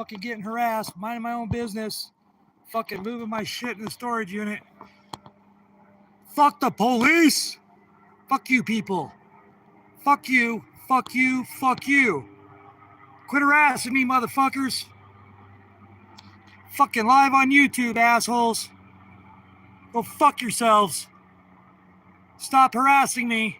fucking getting harassed, minding my own business, fucking moving my shit in the storage unit. Fuck the police! Fuck you people. Fuck you, fuck you, fuck you. Quit harassing me, motherfuckers. Fucking live on YouTube, assholes. Go fuck yourselves. Stop harassing me.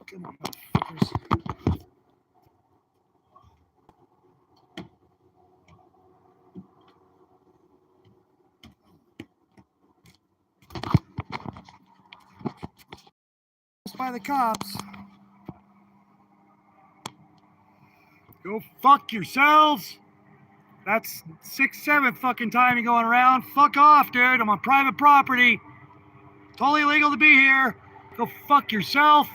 Come on, motherfuckers. By the cops. Go fuck yourselves. That's 6th, 7th fucking time you're going around. Fuck off, dude. I'm on private property. Totally illegal to be here. Go fuck yourself.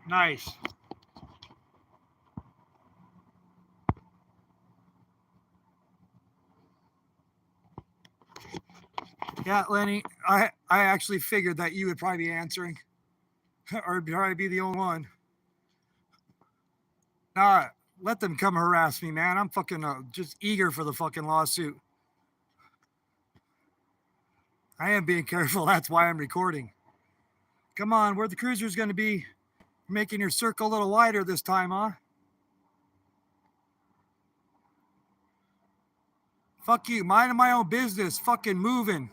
Nice. Yeah, Lenny, I actually figured that you would probably be answering. Or probably be the only one. Nah, let them come harass me, man. I'm fucking just eager for the fucking lawsuit. I am being careful. That's why I'm recording. Come on, where the cruiser's going to be? Making your circle a little wider this time, huh? Fuck you. Minding my own business. Fucking moving.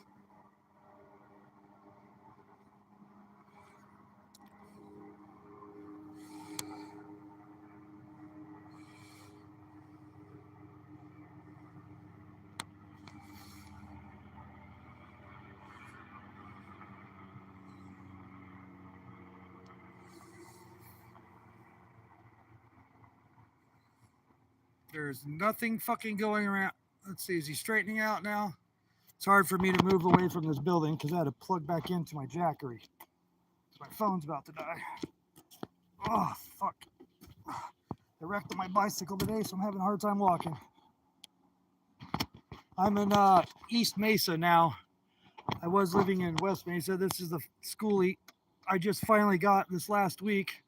There's nothing fucking going around. Let's see, is he straightening out now? It's hard for me to move away from this building because I had to plug back into my jackery. My phone's about to die. Oh, fuck. I wrecked my bicycle today, so I'm having a hard time walking. I'm in East Mesa now. I was living in West Mesa. This is the school I just finally got this last week.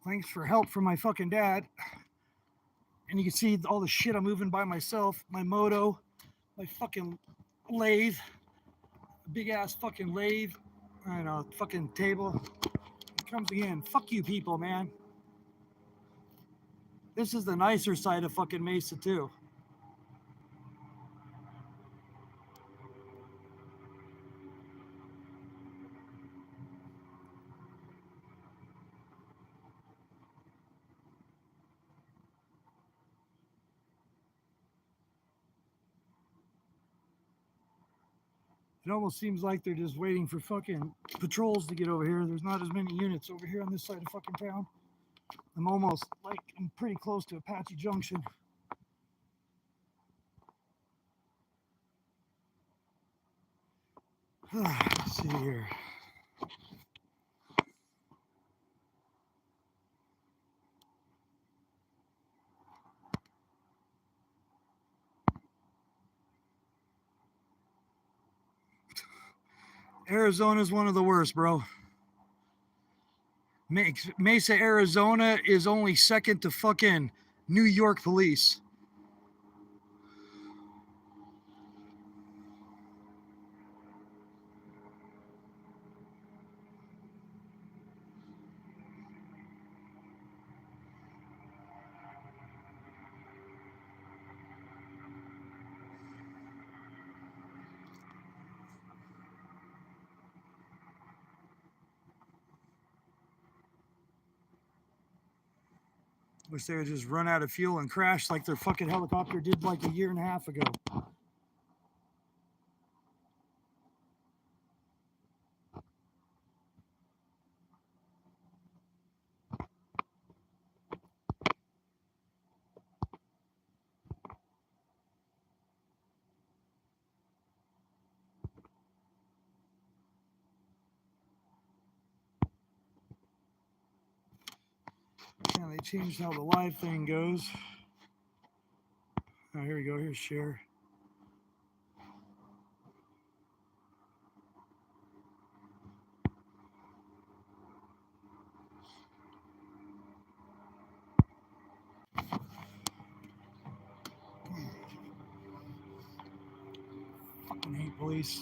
Thanks for help from my fucking dad. And you can see all the shit I'm moving by myself. My moto, my fucking lathe, big ass fucking lathe. I don't know, fucking table. It comes again. Fuck you people, man. This is the nicer side of fucking Mesa too. It almost seems like they're just waiting for fucking patrols to get over here. There's not as many units over here on this side of fucking town. I'm pretty close to Apache Junction. Let's see here. Arizona is one of the worst, bro. Mesa, Arizona is only second to fucking New York police. Wish they would just run out of fuel and crash like their fucking helicopter did like a year and a half ago. Yeah, they changed how the live thing goes. Oh, here we go. Here's share. Fucking hate police.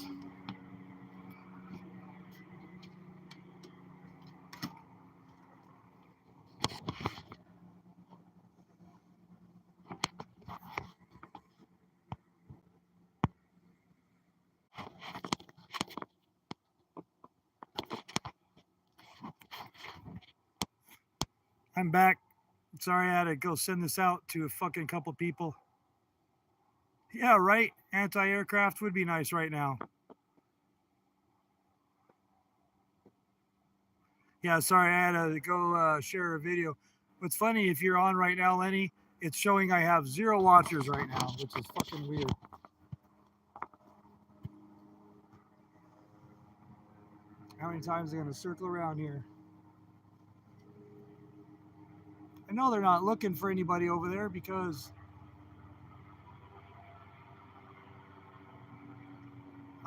I'm back. Sorry I had to go send this out to a fucking couple people. Yeah, right? Anti-aircraft would be nice right now. Yeah, sorry, I had to go share a video. What's funny, if you're on right now, Lenny, it's showing I have 0 watchers right now, which is fucking weird. How many times are they going to circle around here? I know they're not looking for anybody over there because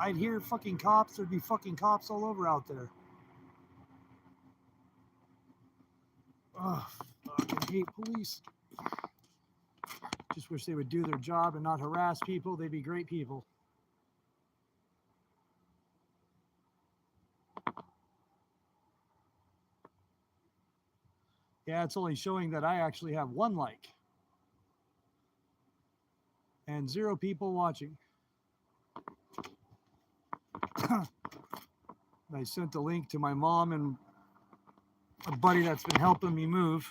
I'd hear fucking cops. There'd be fucking cops all over out there. Ugh, fucking hate police. Just wish they would do their job and not harass people. They'd be great people. Yeah, it's only showing that I actually have 1 like and 0 people watching. I sent a link to my mom and a buddy that's been helping me move.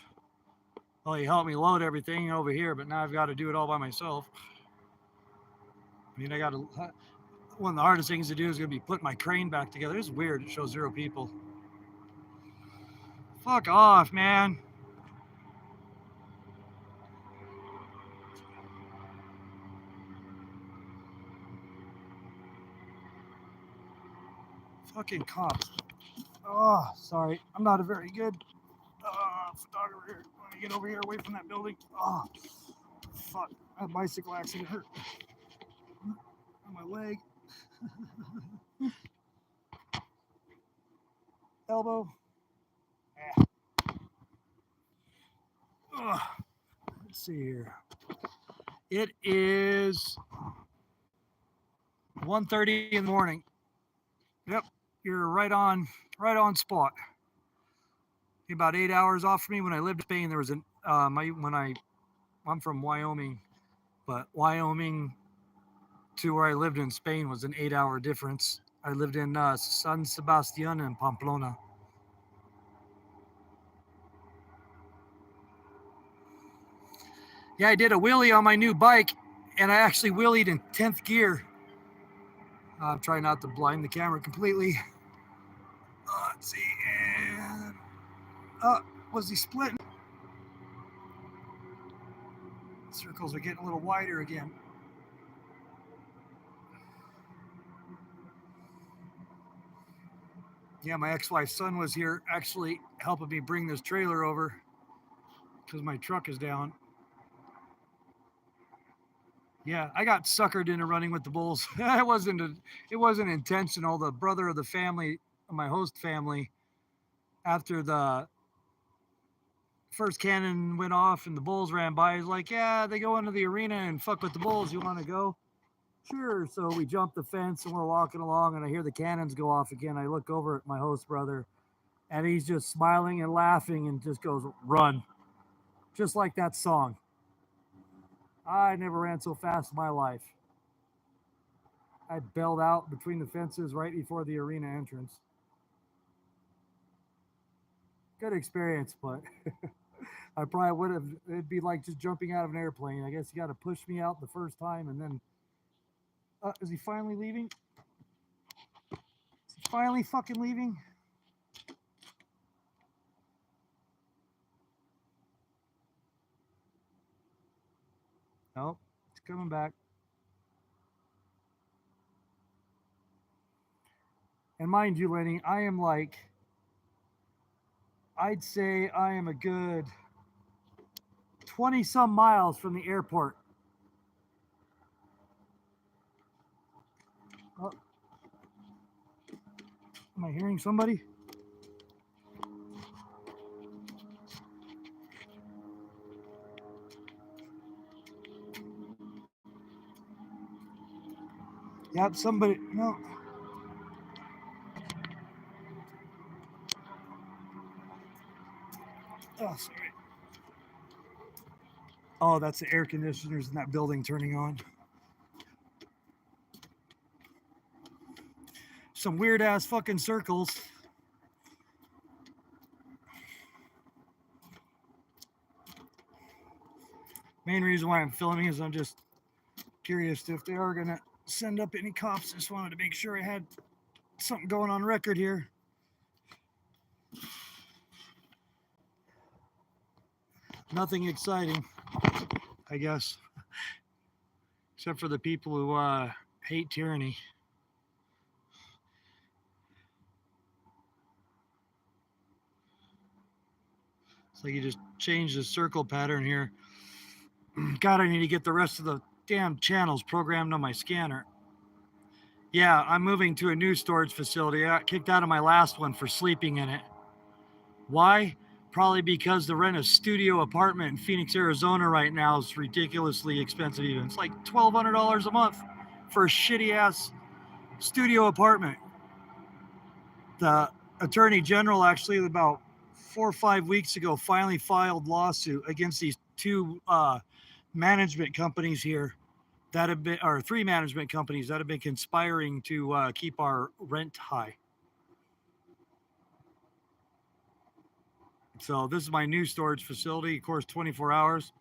Well, he helped me load everything over here, but now I've got to do it all by myself. I mean, I got to. One of the hardest things to do is going to be put my crane back together. It's weird. It shows 0 people. Fuck off, man. Fucking cops. Oh, sorry. I'm not a very good photographer here. Let me get over here away from that building. Oh, fuck. That bicycle accident hurt on my leg. Elbow. Yeah. Ugh. Let's see here. It is 1:30 in the morning. Yep, you're right on spot. About 8 hours off from me. When I lived in Spain, there was I'm from Wyoming, but Wyoming to where I lived in Spain was an 8-hour difference. I lived in San Sebastian and Pamplona. Yeah, I did a wheelie on my new bike, and I actually wheelied in 10th gear. I'm trying not to blind the camera completely. Let's see. And was he splitting? Circles are getting a little wider again. Yeah, my ex-wife's son was here actually helping me bring this trailer over because my truck is down. Yeah, I got suckered into running with the bulls. It wasn't intentional. The brother of the family, my host family, after the first cannon went off and the bulls ran by, he's like, yeah, they go into the arena and fuck with the bulls. You want to go? Sure. So we jumped the fence and we're walking along and I hear the cannons go off again. I look over at my host brother and he's just smiling and laughing and just goes, run. Just like that song. I never ran so fast in my life. I bailed out between the fences right before the arena entrance. Good experience, but I probably would have. It'd be like just jumping out of an airplane. I guess you got to push me out the first time, and then. Is he finally leaving? Is he finally fucking leaving? Nope, it's coming back. And mind you, Lenny, I am like, I'd say I am a good 20 some miles from the airport. Oh. Am I hearing somebody? Yep, somebody. No. Oh, sorry. Oh, that's the air conditioners in that building turning on. Some weird ass fucking circles. Main reason why I'm filming is I'm just curious if they are gonna send up any cops. Just wanted to make sure I had something going on record here. Nothing exciting, I guess, except for the people who hate tyranny. It's like you just changed the circle pattern here. God, I need to get the rest of the damn channels programmed on my scanner. Yeah, I'm moving to a new storage facility. I got kicked out of my last one for sleeping in it. Why? Probably because to rent a studio apartment in Phoenix, Arizona right now is ridiculously expensive even. It's like $1,200 a month for a shitty ass studio apartment. The attorney general actually about 4 or 5 weeks ago finally filed lawsuit against these two management companies here that have been, or three management companies that have been conspiring to keep our rent high. So this is my new storage facility, of course, 24 hours,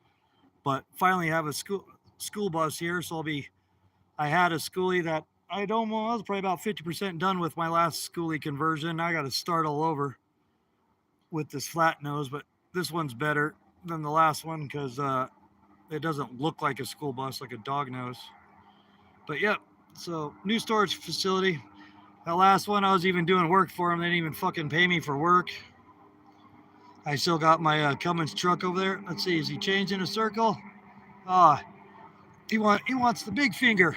but finally have a school bus here. So I had a schoolie that I was probably about 50% done with my last schoolie conversion. I got to start all over with this flat nose, but this one's better than the last one because it doesn't look like a school bus, like a dog nose. But yep, so new storage facility. That last one, I was even doing work for him. They didn't even fucking pay me for work. I still got my Cummins truck over there. Let's see, is he changing a circle? He wants the big finger.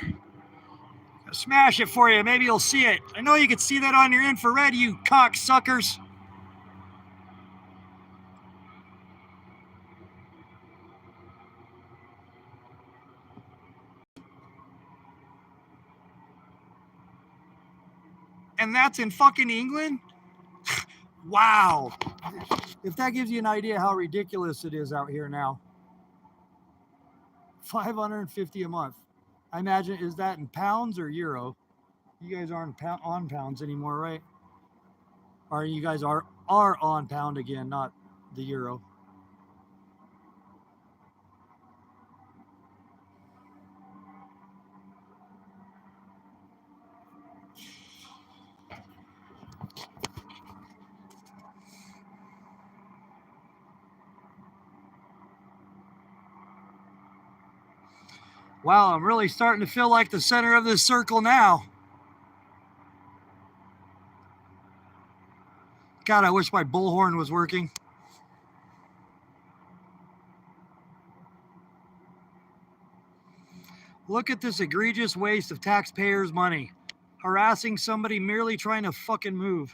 I'll smash it for you. Maybe you'll see it. I know you can see that on your infrared, you cocksuckers. And that's in fucking England? Wow. If that gives you an idea how ridiculous it is out here now. $550 a month. I imagine, is that in pounds or euro? You guys aren't on pounds anymore, right? Or you guys are on pound again, not the euro. Wow, I'm really starting to feel like the center of this circle now. God, I wish my bullhorn was working. Look at this egregious waste of taxpayers' money. Harassing somebody merely trying to fucking move.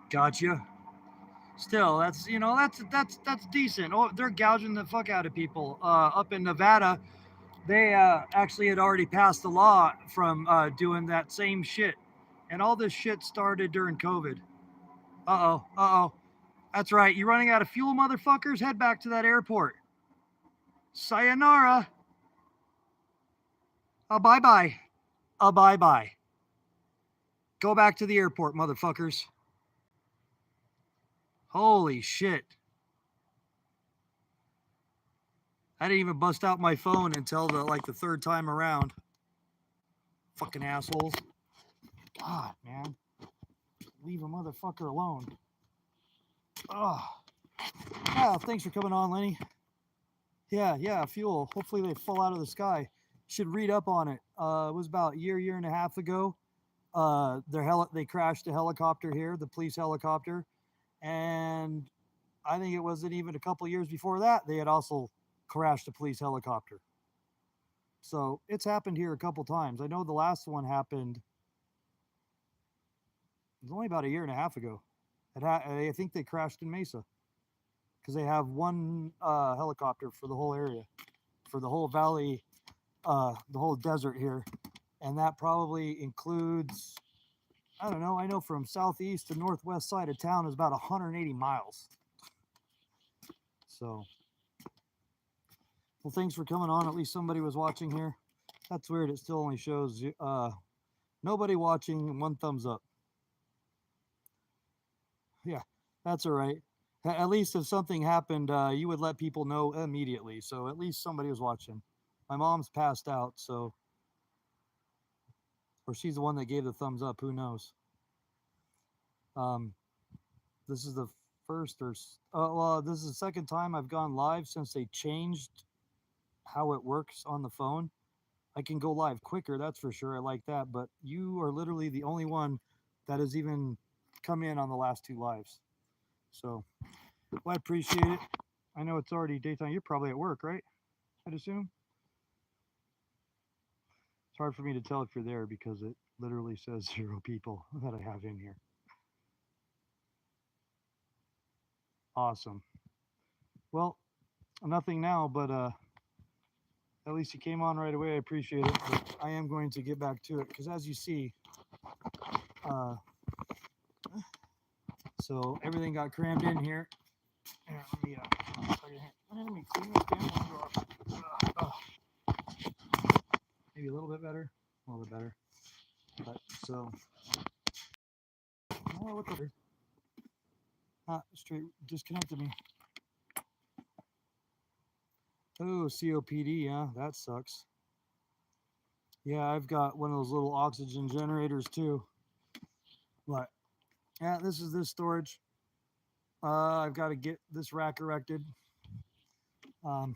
Gotcha. Still, that's decent. Oh, they're gouging the fuck out of people. Up in Nevada, they actually had already passed a law from doing that same shit. And all this shit started during COVID. Uh-oh. That's right. You running out of fuel, motherfuckers? Head back to that airport. Sayonara. Bye-bye. Bye-bye. Go back to the airport, motherfuckers. Holy shit. I didn't even bust out my phone until the third time around. Fucking assholes. God, man. Leave a motherfucker alone. Oh. Yeah, thanks for coming on, Lenny. Yeah, fuel. Hopefully they fall out of the sky. Should read up on it. It was about a year and a half ago. They crashed a helicopter here, the police helicopter, and I think it wasn't even a couple years before that they had also crashed a police helicopter. So it's happened here a couple times. I know the last one happened. It was only about a year and a half ago. I think they crashed in Mesa because they have one helicopter for the whole area, for the whole valley, the whole desert here, and that probably includes. I don't know. I know from southeast to northwest side of town is about 180 miles. So, well, thanks for coming on. At least somebody was watching here. That's weird. It still only shows nobody watching, one thumbs up. Yeah, that's all right. At least if something happened, you would let people know immediately. So at least somebody was watching. My mom's passed out, so, or she's the one that gave the thumbs up. Who knows? Um, this is the first or well, this is the second time I've gone live since they changed how it works on the phone. I can go live quicker, that's for sure. I like that, but you are literally the only one that has even come in on the last two lives. So, well, I appreciate it. I know it's already daytime. You're probably at work, right? I'd assume. It's hard for me to tell if you're there because it literally says 0 people that I have in here. Awesome. Well, nothing now, but at least you came on right away. I appreciate it. But I am going to get back to it because, as you see, uh, so everything got crammed in here. Here, let me clean this damn window off. Maybe a little bit better. A little bit better. But so, oh, what the? Straight disconnected me. Oh, COPD, yeah, that sucks. Yeah, I've got one of those little oxygen generators too. But yeah, this is this storage. I've got to get this rack erected. Um,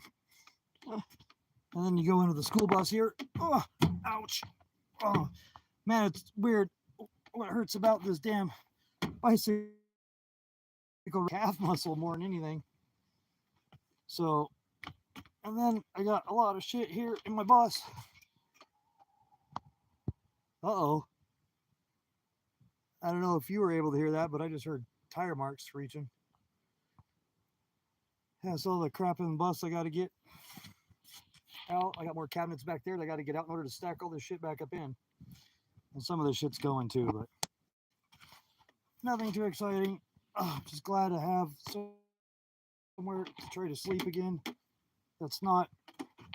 and then you go into the school bus here. Oh, ouch. Oh, man, it's weird. What hurts about this damn bicycle calf muscle more than anything. So, and then I got a lot of shit here in my bus. Uh-oh. I don't know if you were able to hear that, but I just heard tire marks reaching. That's all the crap in the bus I got to get out. I got more cabinets back there that I got to get out in order to stack all this shit back up in. And some of this shit's going too, but nothing too exciting. Just glad to have somewhere to try to sleep again that's not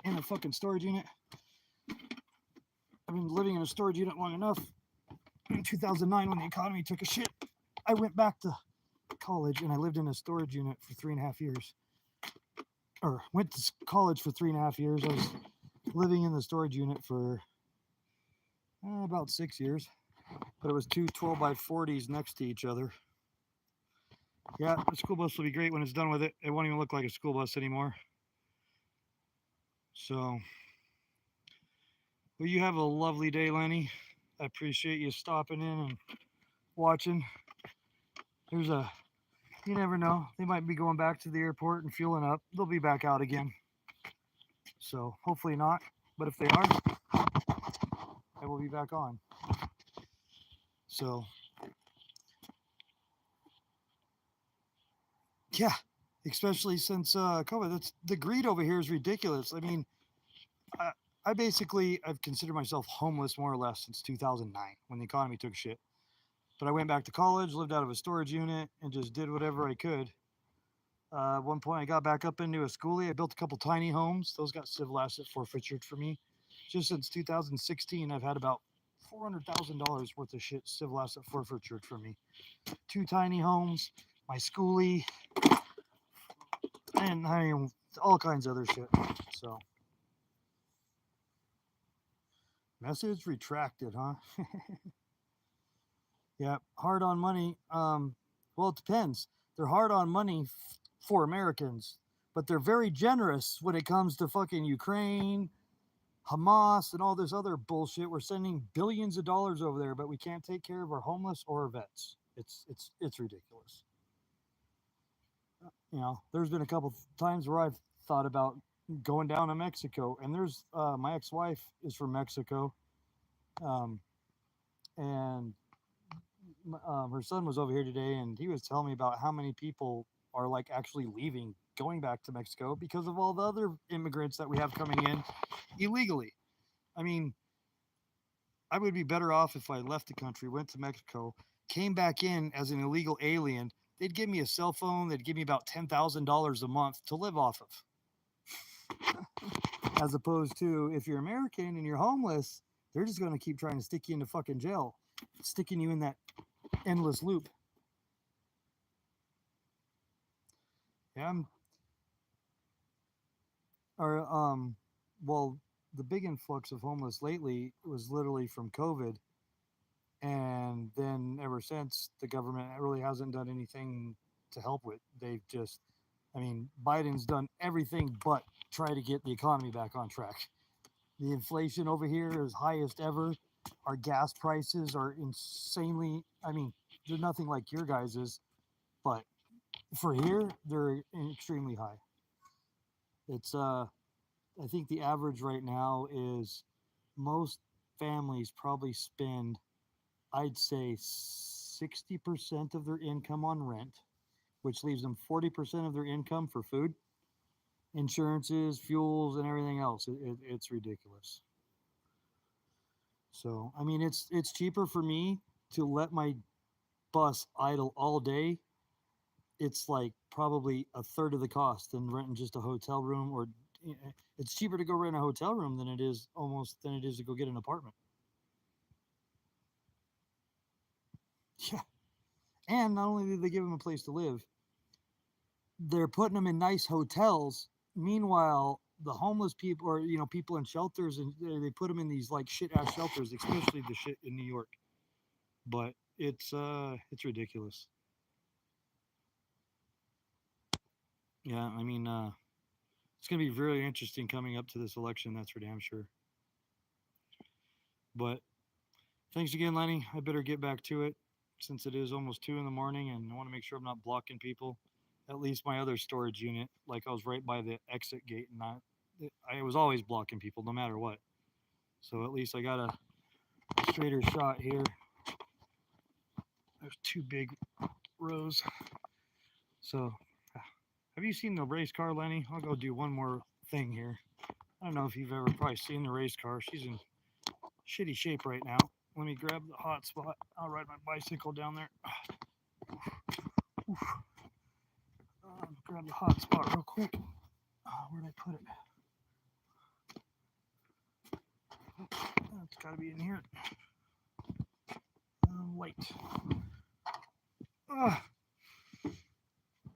in a fucking storage unit. I've been living in a storage unit long enough. In 2009, when the economy took a shit, I went back to college and I lived in a storage unit for 3.5 years. Or went to college for 3.5 years. I was living in the storage unit for about 6 years. But it was two 12x40s next to each other. Yeah, the school bus will be great when it's done with it. It won't even look like a school bus anymore. So, well, you have a lovely day, Lenny. I appreciate you stopping in and watching. You never know. They might be going back to the airport and fueling up. They'll be back out again. So, hopefully not. But if they are, I will be back on. So, yeah, especially since COVID. That's the greed over here is ridiculous. I mean, I've considered myself homeless more or less since 2009 when the economy took shit. But I went back to college, lived out of a storage unit, and just did whatever I could. At one point, I got back up into a schoolie. I built a couple tiny homes. Those got civil asset forfeited for me. Just since 2016, I've had about $400,000 worth of shit civil asset forfeited for me. 2 tiny homes, my schoolie, and all kinds of other shit. So, message retracted, huh? Yeah, hard on money. Well, it depends. They're hard on money for Americans, but they're very generous when it comes to fucking Ukraine, Hamas and all this other bullshit. We're sending billions of dollars over there, but we can't take care of our homeless or our vets. It's ridiculous. You know, there's been a couple times where I've thought about going down to Mexico, and there's my ex-wife is from Mexico, um, and her son was over here today, and he was telling me about how many people are like actually leaving, going back to Mexico because of all the other immigrants that we have coming in illegally. I mean, I would be better off if I left the country, went to Mexico, came back in as an illegal alien. They'd give me a cell phone. They'd give me about $10,000 a month to live off of. As opposed to if you're American and you're homeless, they're just going to keep trying to stick you into fucking jail, sticking you in that endless loop. Yeah, or well, the big influx of homeless lately was literally from COVID, and then ever since the government really hasn't done anything to help with. They've just, I mean, Biden's done everything but try to get the economy back on track. The inflation over here is highest ever. Our gas prices are insanely, I mean, they're nothing like your guys's, but for here, they're extremely high. It's, I think the average right now is most families probably spend, I'd say, 60% of their income on rent, which leaves them 40% of their income for food, insurances, fuels, and everything else. It's ridiculous. So, I mean, it's cheaper for me to let my bus idle all day. It's like probably a third of the cost than renting just a hotel room, or it's cheaper to go rent a hotel room than it is to go get an apartment. Yeah. And not only do they give them a place to live, they're putting them in nice hotels. Meanwhile, the homeless people, or people in shelters, and they put them in these like shit ass shelters, especially the shit in New York. But it's ridiculous. Yeah, I mean, it's gonna be very interesting coming up to this election. That's for damn sure. But thanks again, Lenny. I better get back to it since it is almost 2 in the morning, and I want to make sure I'm not blocking people. At least my other storage unit, like I was right by the exit gate, and I was always blocking people no matter what. So at least I got a straighter shot here. There's two big rows. So, have you seen the race car, Lenny? I'll go do one more thing here. I don't know if you've ever probably seen the race car. She's in shitty shape right now. Let me grab the hot spot. I'll ride my bicycle down there. Grab the hot spot real quick. Where'd I put it? It's got to be in here. Light.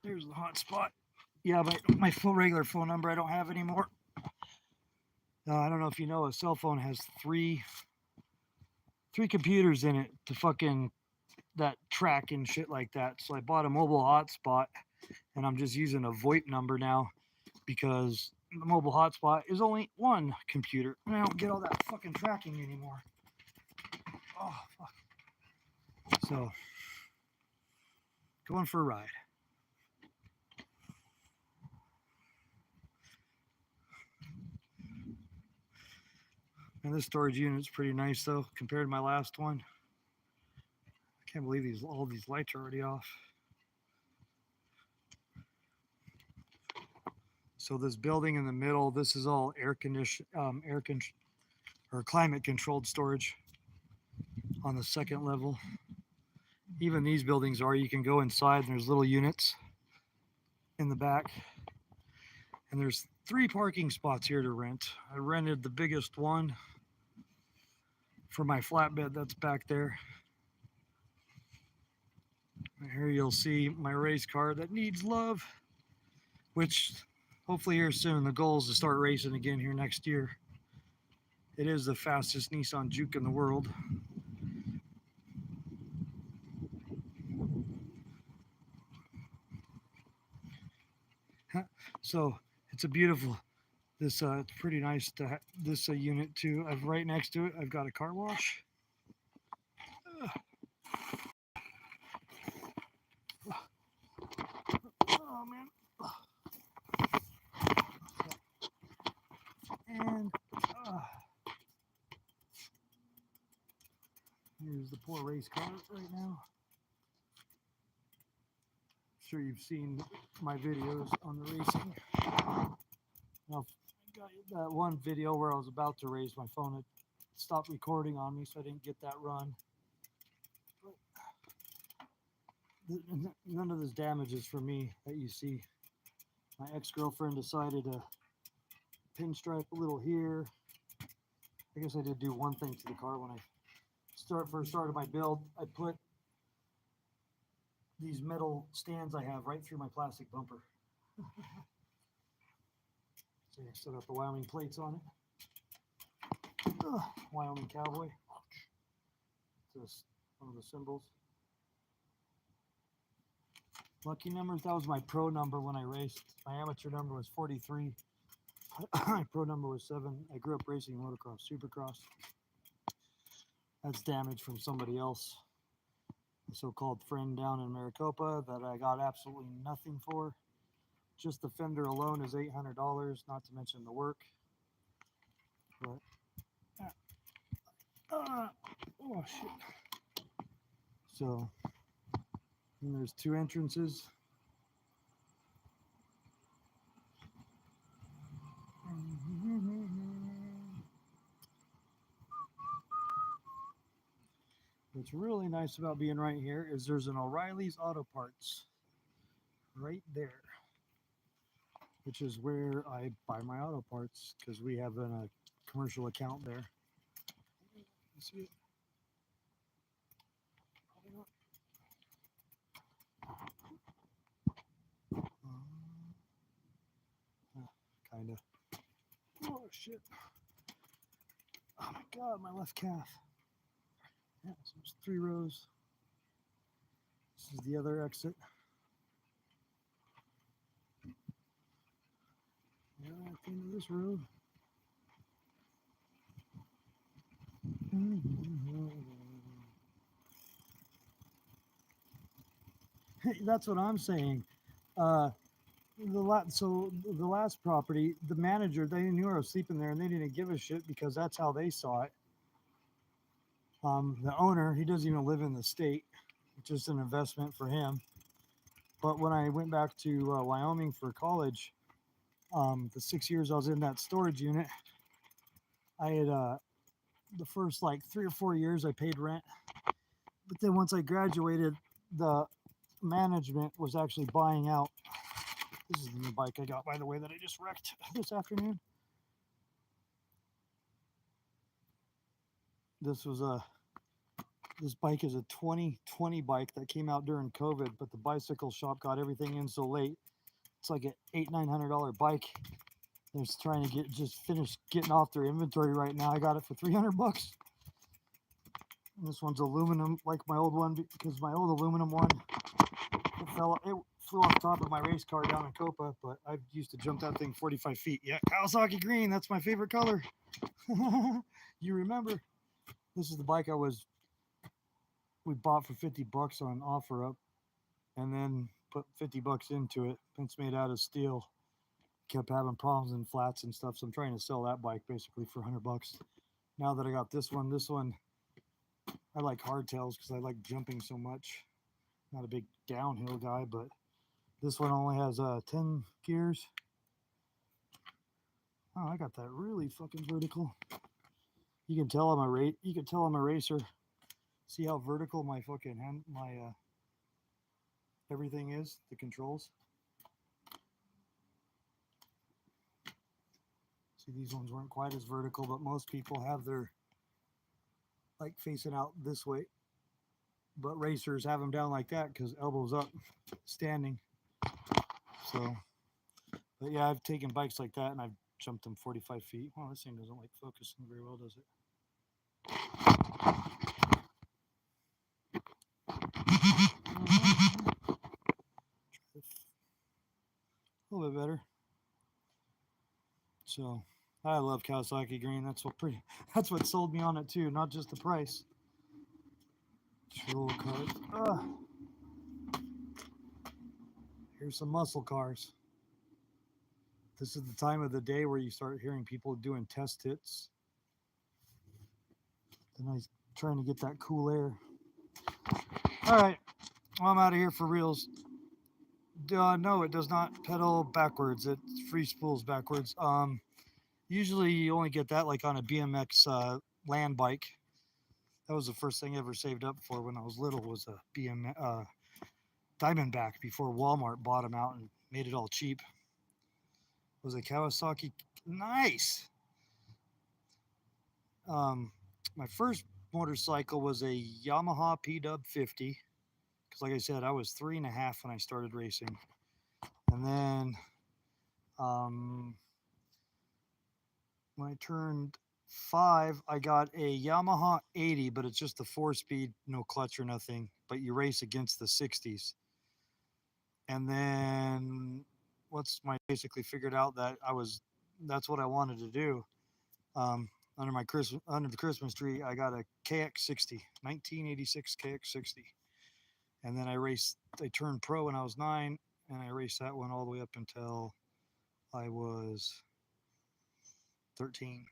There's the hot spot. Yeah, my full regular phone number I don't have anymore. I don't know if you know, a cell phone has three computers in it to fucking that track and shit like that. So I bought a mobile hotspot, and I'm just using a VoIP number now because the mobile hotspot is only one computer, and I don't get all that fucking tracking anymore. Oh fuck. So going for a ride. And this storage unit's pretty nice though compared to my last one. I can't believe all these lights are already off. So this building in the middle, this is all climate controlled storage on the second level. Even these buildings are, you can go inside and there's little units in the back. And there's 3 parking spots here to rent. I rented the biggest one for my flatbed that's back there. And here you'll see my race car that needs love, which hopefully here soon. The goal is to start racing again here next year. It is the fastest Nissan Juke in the world. So it's a beautiful, This it's pretty nice to have this unit too. I've right next to it. I've got a car wash. Oh man. And here's the poor race car right now. I'm sure you've seen my videos on the racing. Now, I got that one video where I was about to race, my phone had stopped recording on me, so I didn't get that run. But none of this damage is for me that you see. My ex-girlfriend decided to pinstripe a little here. I guess I did do one thing to the car when I first started my build. I put these metal stands I have right through my plastic bumper. So I still got the Wyoming plates on it. Wyoming Cowboy. Just one of the symbols. Lucky numbers, that was my pro number when I raced. My amateur number was 43. My pro number was 7. I grew up racing motocross, supercross. That's damage from somebody else. A so-called friend down in Maricopa that I got absolutely nothing for. Just the fender alone is $800, not to mention the work. But, oh shit. So, and there's 2 entrances. What's really nice about being right here is there's an O'Reilly's Auto Parts right there, which is where I buy my auto parts because we have a commercial account there. You see it? Kind of. Oh shit. Oh my god, my left calf. Yeah, so there's 3 rows. This is the other exit. Yeah, at the end of this road. That's what I'm saying. So the last property, the manager, they knew I was sleeping there and they didn't give a shit because that's how they saw it. The owner, he doesn't even live in the state. It's just an investment for him. But when I went back to Wyoming for college, the 6 years I was in that storage unit, I had the first like 3 or 4 years I paid rent. But then once I graduated, the management was actually buying out. This is the new bike I got, by the way, that I just wrecked this afternoon. This bike is a 2020 bike that came out during COVID, but the bicycle shop got everything in so late. It's like an $800-900 bike. They're trying to just finish getting off their inventory right now. I got it for $300. And this one's aluminum, like my old one, because my old aluminum one, it flew off the top of my race car down in Copa, but I used to jump that thing 45 feet. Yeah, Kawasaki green, that's my favorite color. You remember? This is the bike we bought for $50 on OfferUp, and then put $50 into it. It's made out of steel. Kept having problems in flats and stuff, so I'm trying to sell that bike basically for $100. Now that I got this one, I like hardtails because I like jumping so much. Not a big downhill guy, but this one only has 10 gears. Oh, I got that really fucking vertical. You can tell I'm a racer. See how vertical my fucking everything is, the controls. See, these ones weren't quite as vertical, but most people have their like facing out this way. But racers have them down like that because elbows up, standing. So, but yeah, I've taken bikes like that and I've jumped them 45 feet. Well, this thing doesn't like focusing very well, does it? A little bit better. So I love Kawasaki green. That's what sold me on it too, not just the price. Fuel card. Here's some muscle cars. This is the time of the day where you start hearing people doing test hits. Then I trying to get that cool air. All right, well, I'm out of here for reals. No, it does not pedal backwards. It free spools backwards. Usually you only get that like on a BMX land bike. That was the first thing I ever saved up for when I was little, was a Diamondback before Walmart bought them out and made it all cheap. It was a Kawasaki. Nice. My first motorcycle was a Yamaha P-Dub 50. Because like I said, I was 3.5 when I started racing. And then when I turned 5, I got a Yamaha 80, but it's just a 4-speed, no clutch or nothing, but you race against the 60s. And then basically figured out that that's what I wanted to do. Under the Christmas tree, I got a KX60, 1986 KX60. And then I turned pro when I was 9, and I raced that one all the way up until I was 13.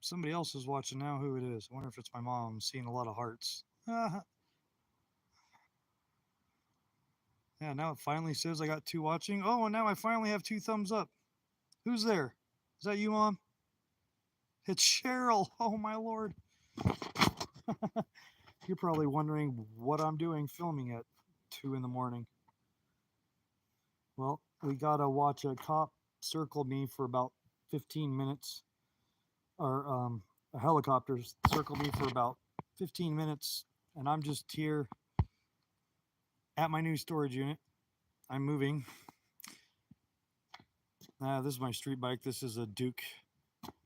Somebody else is watching now. Who it is? I wonder if it's my mom. I'm seeing a lot of hearts. Yeah, now it finally says I got 2 watching. Oh, and now I finally have 2 thumbs up. Who's there? Is that you, Mom? It's Cheryl. Oh, my Lord. You're probably wondering what I'm doing filming at 2 in the morning. Well, we got to watch a cop circle me for about 15 minutes. Or a helicopter circled me for about 15 minutes. And I'm just here at my new storage unit. I'm moving. This is my street bike. This is a Duke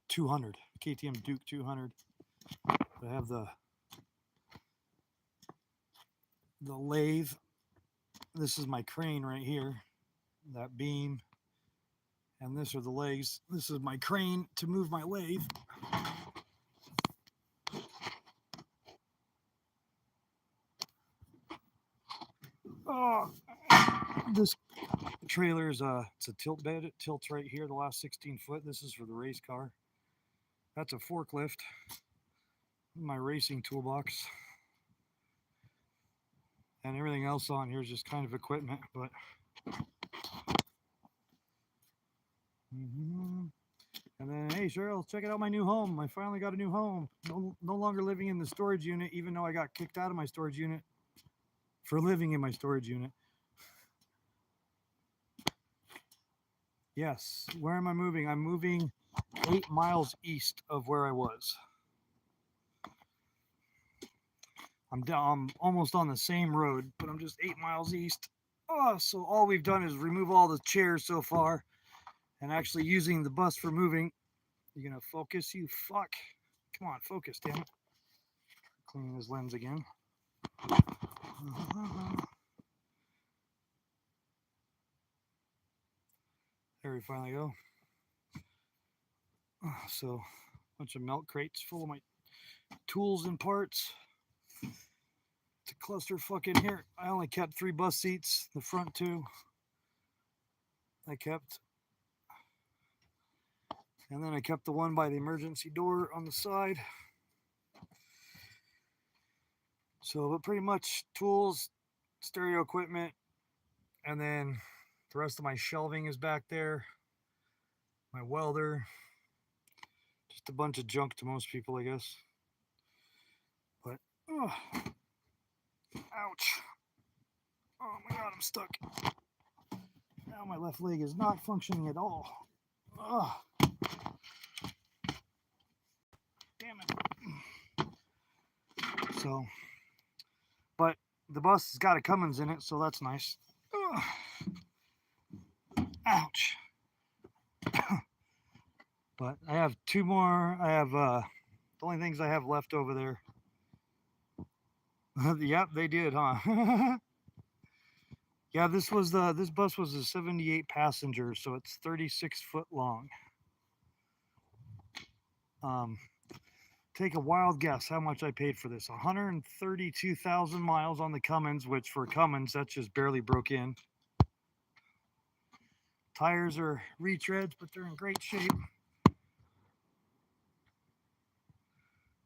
200, KTM Duke 200. I have the lathe. This is my crane right here, that beam, and this are the legs. This is my crane to move my lathe. Oh, this trailer is it's a tilt bed. It tilts right here, the last 16 foot. This is for the race car. That's a forklift. My racing toolbox. And everything else on here is just kind of equipment, but and then, hey Cheryl, check out my new home. I finally got a new home. No longer living in the storage unit, even though I got kicked out of my storage unit for living in my storage unit. Yes, where am I moving? I'm moving 8 miles east of where I was. I'm almost on the same road, but I'm just 8 miles east. Oh, so all we've done is remove all the chairs so far, and actually using the bus for moving. You gonna focus, you fuck? Come on, focus, damn it. Cleaning his lens again. There we finally go. So, a bunch of milk crates full of my tools and parts. It's a clusterfuck in here. I only kept 3 bus seats, the front 2 I kept. And then I kept the one by the emergency door on the side. So, but pretty much tools, stereo equipment, and then the rest of my shelving is back there. My welder. Just a bunch of junk to most people, I guess. But, ouch. Oh my God, I'm stuck. Now my left leg is not functioning at all. Ugh. Damn it. So, but the bus has got a Cummins in it, so that's nice. Ugh. Ouch. But I have 2 more. I have the only things I have left over there. Yep, they did, huh? Yeah, this bus was a 78 passenger, so it's 36 foot long. Take a wild guess how much I paid for this. 132,000 miles on the Cummins, which for Cummins, that just barely broke in. Tires are retreads, but they're in great shape. But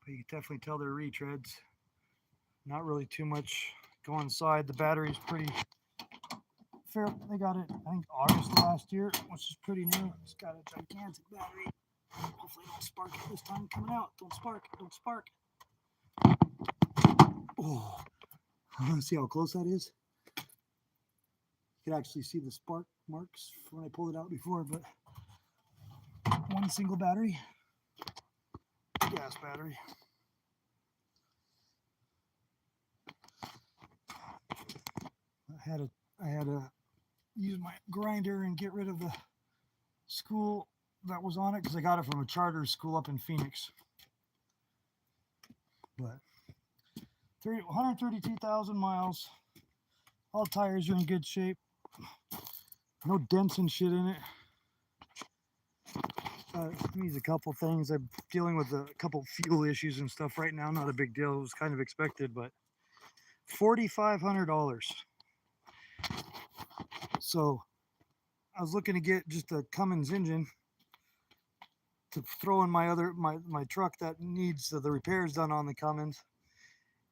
you can definitely tell they're retreads. Not really too much going inside. The battery's pretty fair. They got it, I think, August last year, which is pretty new. It's got a gigantic battery. Hopefully don't spark it this time coming out. Don't spark. Don't spark. Oh, see how close that is? You can actually see the spark marks when I pulled it out before, but one single battery, gas battery. I had to use my grinder and get rid of the school that was on it because I got it from a charter school up in Phoenix. But 132,000 miles. All tires are in good shape. No dents and shit in it. Needs a couple things. I'm dealing with a couple fuel issues and stuff right now. Not a big deal. It was kind of expected, but $4,500. So I was looking to get just a Cummins engine to throw in my truck that needs the repairs done on the Cummins.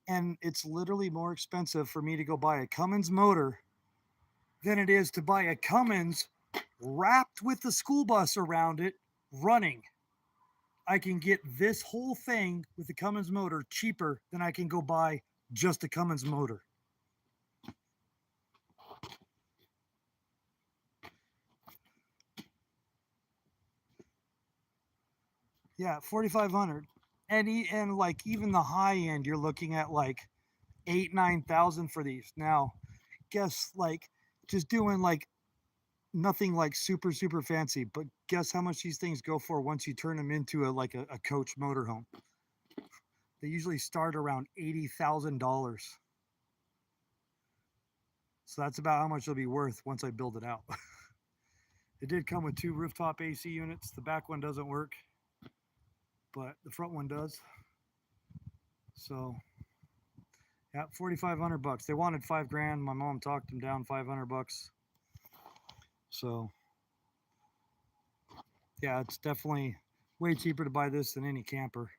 And it's literally more expensive for me to go buy a Cummins motor than it is to buy a Cummins wrapped with the school bus around it running. I can get this whole thing with the Cummins motor cheaper than I can go buy just a Cummins motor. Yeah, 4,500. And like even the high end, you're looking at like 8,000-9,000 for these. Now, guess like just doing like nothing like super fancy, but guess how much these things go for once you turn them into a coach motorhome. They usually start around $80,000. So that's about how much it'll be worth once I build it out. It did come with 2 rooftop AC units. The back one doesn't work, but the front one does. So yeah, 4,500 bucks. They wanted $5,000. My mom talked them down 500 bucks. So yeah, it's definitely way cheaper to buy this than any camper.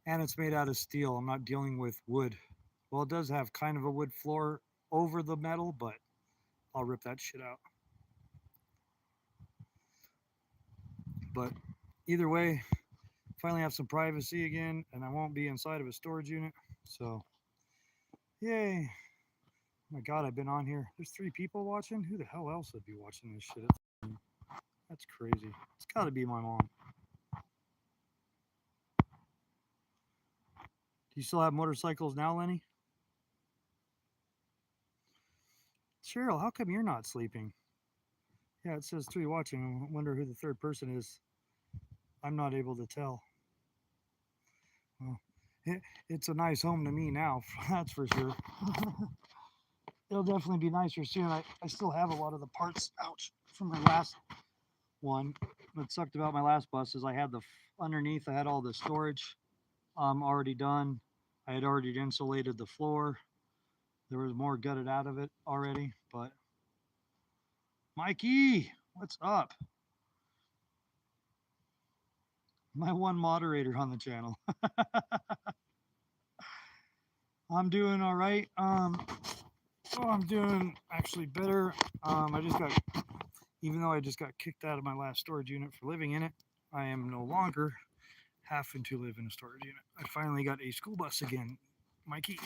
And it's made out of steel. I'm not dealing with wood. Well, it does have kind of a wood floor over the metal, but I'll rip that shit out. But either way, finally have some privacy again, and I won't be inside of a storage unit. So, yay. Oh my God, I've been on here. There's 3 people watching? Who the hell else would be watching this shit? That's crazy. It's got to be my mom. Do you still have motorcycles now, Lenny? Cheryl, how come you're not sleeping? Yeah, it says 3 watching. I wonder who the 3rd person is. I'm not able to tell. Well, it's a nice home to me now, that's for sure. It'll definitely be nicer soon. I still have a lot of the parts, ouch, from my last one. What sucked about my last bus is I had underneath, I had all the storage already done. I had already insulated the floor. There was more gutted out of it already, but Mikey, what's up? My one moderator on the channel. I'm doing all right. I'm doing actually better. Even though I just got kicked out of my last storage unit for living in it, I am no longer having to live in a storage unit. I finally got a school bus again. Mikey,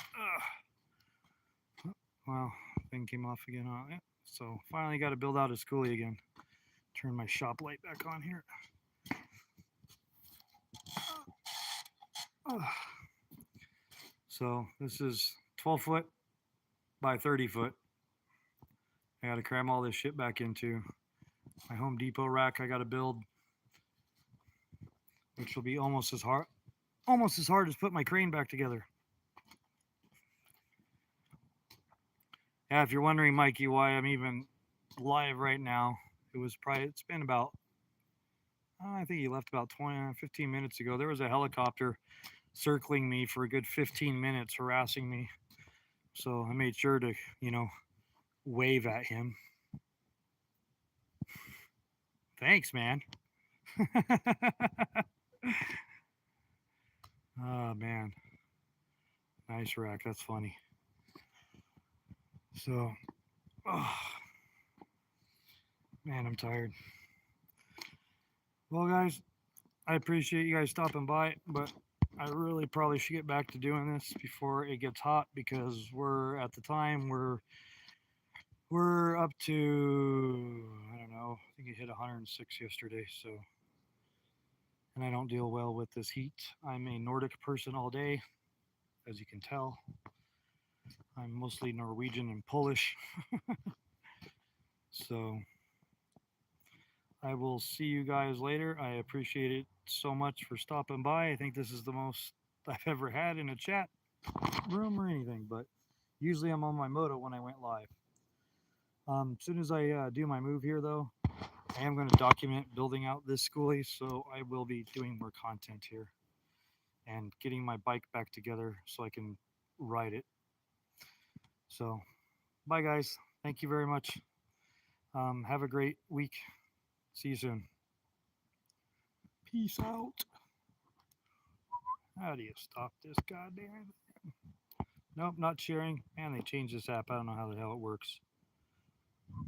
wow, thing came off again. Yeah. So finally got to build out a schoolie again. Turn my shop light back on here. So this is 12 foot by 30 foot. I got to cram all this shit back into my Home Depot rack. I got to build, which will be almost as hard as put my crane back together. Yeah, if you're wondering, Mikey, why I'm even live right now, it's been about, I think he left about 20, 15 minutes ago. There was a helicopter circling me for a good 15 minutes, harassing me. So I made sure to, wave at him. Thanks, man. Oh, man. Nice rack. That's funny. So, oh, man, I'm tired. Well, guys, I appreciate you guys stopping by, but I really probably should get back to doing this before it gets hot because we're at the time we're up to, I don't know, I think it hit 106 yesterday. So, and I don't deal well with this heat. I'm a Nordic person all day, as you can tell. I'm mostly Norwegian and Polish. So I will see you guys later. I appreciate it so much for stopping by. I think this is the most I've ever had in a chat room or anything, but usually I'm on my moto when I went live. As soon as I do my move here, though, I am going to document building out this schoolie, so I will be doing more content here and getting my bike back together so I can ride it. So, bye, guys. Thank you very much. Have a great week. See you soon. Peace out. How do you stop this goddamn? Nope, not sharing. Man, they changed this app. I don't know how the hell it works. What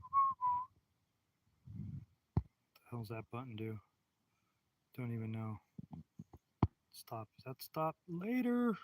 the hell's that button do? Don't even know. Stop. Is that stop? Later.